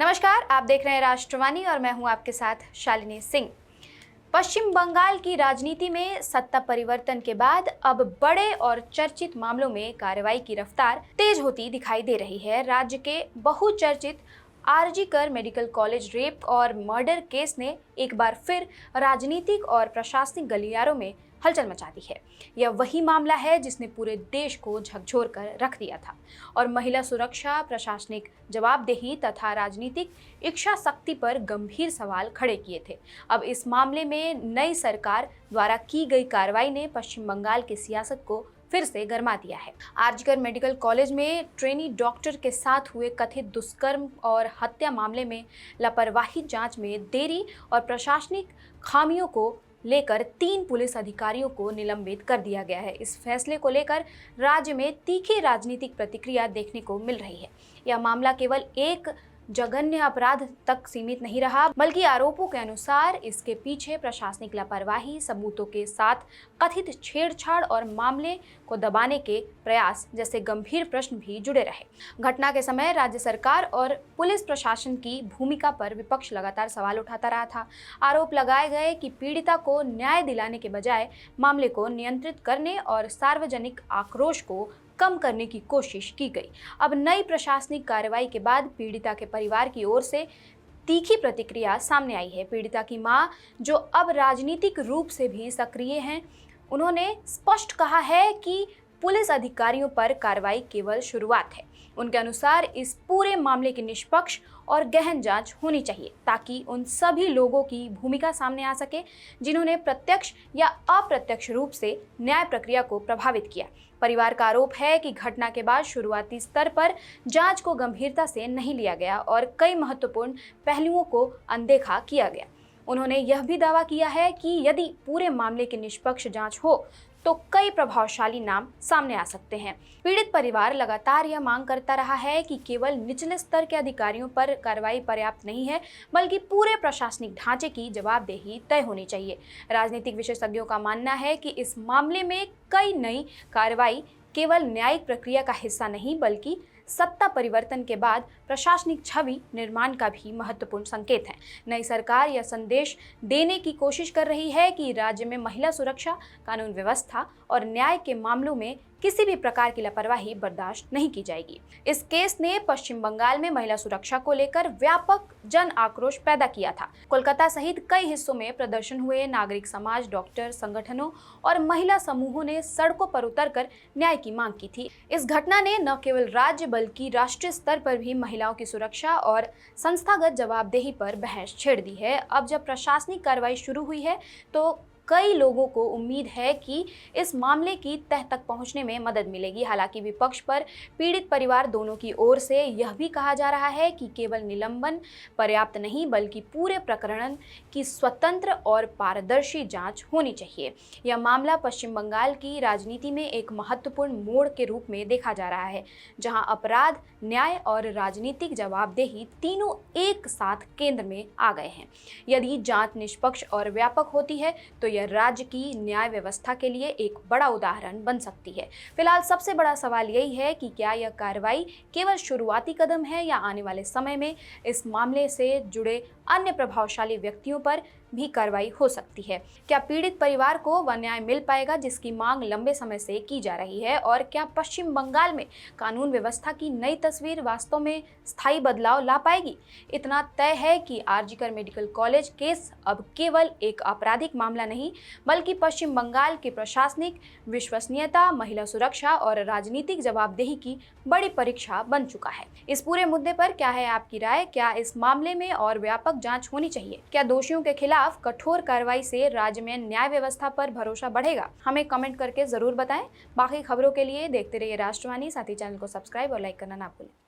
नमस्कार, आप देख रहे हैं राष्ट्रवाणी और मैं हूं आपके साथ शालिनी सिंह। पश्चिम बंगाल की राजनीति में सत्ता परिवर्तन के बाद अब बड़े और चर्चित मामलों में कार्रवाई की रफ्तार तेज होती दिखाई दे रही है। राज्य के बहुचर्चित आरजी कर मेडिकल कॉलेज रेप और मर्डर केस ने एक बार फिर राजनीतिक और प्रशासनिक गलियारों में हलचल मचा दी है। यह वही मामला है जिसने पूरे देश को झकझोर कर रख दिया था और महिला सुरक्षा, प्रशासनिक जवाबदेही तथा राजनीतिक इच्छा शक्ति पर गंभीर सवाल खड़े किए थे। अब इस मामले में नई सरकार द्वारा की गई कार्रवाई ने पश्चिम बंगाल की सियासत को फिर से गरमा दिया है। आरजी कर मेडिकल कॉलेज में ट्रेनी डॉक्टर के साथ हुए कथित दुष्कर्म और हत्या मामले में लापरवाही, जांच में देरी और प्रशासनिक खामियों को लेकर 3 पुलिस अधिकारियों को निलंबित कर दिया गया है। इस फैसले को लेकर राज्य में तीखी राजनीतिक प्रतिक्रिया देखने को मिल रही है। यह मामला केवल एक जघन्य अपराध तक सीमित नहीं रहा, बल्कि आरोपों के अनुसार इसके पीछे प्रशासनिक लापरवाही, सबूतों के साथ कथित छेड़छाड़ और मामले को दबाने के प्रयास जैसे गंभीर प्रश्न भी जुड़े रहे। घटना के समय राज्य सरकार और पुलिस प्रशासन की भूमिका पर विपक्ष लगातार सवाल उठाता रहा था। आरोप लगाए गए कि पीड़िता को न्याय दिलाने के बजाय मामले को नियंत्रित करने और सार्वजनिक आक्रोश को कम करने की कोशिश की गई। अब नई प्रशासनिक कार्रवाई के बाद पीड़िता के परिवार की ओर से तीखी प्रतिक्रिया सामने आई है। पीड़िता की मां, जो अब राजनीतिक रूप से भी सक्रिय हैं, उन्होंने स्पष्ट कहा है कि पुलिस अधिकारियों पर कार्रवाई केवल शुरुआत है। उनके अनुसार इस पूरे मामले की निष्पक्ष और गहन जांच होनी चाहिए ताकि उन सभी लोगों की भूमिका सामने आ सके जिन्होंने प्रत्यक्ष या अप्रत्यक्ष रूप से न्याय प्रक्रिया को प्रभावित किया। परिवार का आरोप है कि घटना के बाद शुरुआती स्तर पर जांच को गंभीरता से नहीं लिया गया और कई महत्वपूर्ण पहलुओं को अनदेखा किया गया। उन्होंने यह भी दावा किया है कि यदि पूरे मामले की निष्पक्ष जांच हो तो कई प्रभावशाली नाम सामने आ सकते हैं। पीड़ित परिवार लगातार यह मांग करता रहा है कि केवल निचले स्तर के अधिकारियों पर कार्रवाई पर्याप्त नहीं है, बल्कि पूरे प्रशासनिक ढांचे की जवाबदेही तय होनी चाहिए। राजनीतिक विशेषज्ञों का मानना है कि इस मामले में कई नई कार्रवाई केवल न्यायिक प्रक्रिया का हिस्सा नहीं, बल्कि सत्ता परिवर्तन के बाद प्रशासनिक छवि निर्माण का भी महत्वपूर्ण संकेत है। नई सरकार यह संदेश देने की कोशिश कर रही है कि राज्य में महिला सुरक्षा, कानून व्यवस्था और न्याय के मामलों में किसी भी प्रकार की लापरवाही बर्दाश्त नहीं की जाएगी। इस केस ने पश्चिम बंगाल में महिला सुरक्षा को लेकर व्यापक जन आक्रोश पैदा किया था। कोलकाता सहित कई हिस्सों में प्रदर्शन हुए। नागरिक समाज, डॉक्टर संगठनों और महिला समूहों ने सड़कों पर उतरकर न्याय की मांग की थी। इस घटना ने न केवल राज्य बल्कि राष्ट्रीय स्तर पर भी महिलाओं की सुरक्षा और संस्थागत जवाबदेही पर बहस छेड़ दी है। अब जब प्रशासनिक कार्रवाई शुरू हुई है तो कई लोगों को उम्मीद है कि इस मामले की तह तक पहुंचने में मदद मिलेगी। हालांकि विपक्ष पर पीड़ित परिवार दोनों की ओर से यह भी कहा जा रहा है कि केवल निलंबन पर्याप्त नहीं, बल्कि पूरे प्रकरण की स्वतंत्र और पारदर्शी जांच होनी चाहिए। यह मामला पश्चिम बंगाल की राजनीति में एक महत्वपूर्ण मोड़ के रूप में देखा जा रहा है, जहां अपराध, न्याय और राजनीतिक जवाबदेही तीनों एक साथ केंद्र में आ गए हैं। यदि जांच निष्पक्ष और व्यापक होती है तो यह राज्य की न्याय व्यवस्था के लिए एक बड़ा उदाहरण बन सकती है। फिलहाल सबसे बड़ा सवाल यही है कि क्या यह कार्रवाई केवल शुरुआती कदम है या आने वाले समय में इस मामले से जुड़े अन्य प्रभावशाली व्यक्तियों पर भी कार्रवाई हो सकती है। क्या पीड़ित परिवार को वह न्याय मिल पाएगा जिसकी मांग लंबे समय से की जा रही है, और क्या पश्चिम बंगाल में कानून व्यवस्था की नई तस्वीर वास्तव में स्थायी बदलाव ला पाएगी? इतना तय है कि आरजी कर मेडिकल कॉलेज केस अब केवल एक आपराधिक मामला नहीं, बल्कि पश्चिम बंगाल की प्रशासनिक विश्वसनीयता, महिला सुरक्षा और राजनीतिक जवाबदेही की बड़ी परीक्षा बन चुका है। इस पूरे मुद्दे पर क्या है आपकी राय? क्या इस मामले में और व्यापक जांच होनी चाहिए? क्या दोषियों के खिलाफ कठोर कार्रवाई से राज्य में न्याय व्यवस्था पर भरोसा बढ़ेगा? हमें कमेंट करके जरूर बताएं। बाकी खबरों के लिए देखते रहिए राष्ट्रवाणी, साथ ही चैनल को सब्सक्राइब और लाइक करना ना भूलें।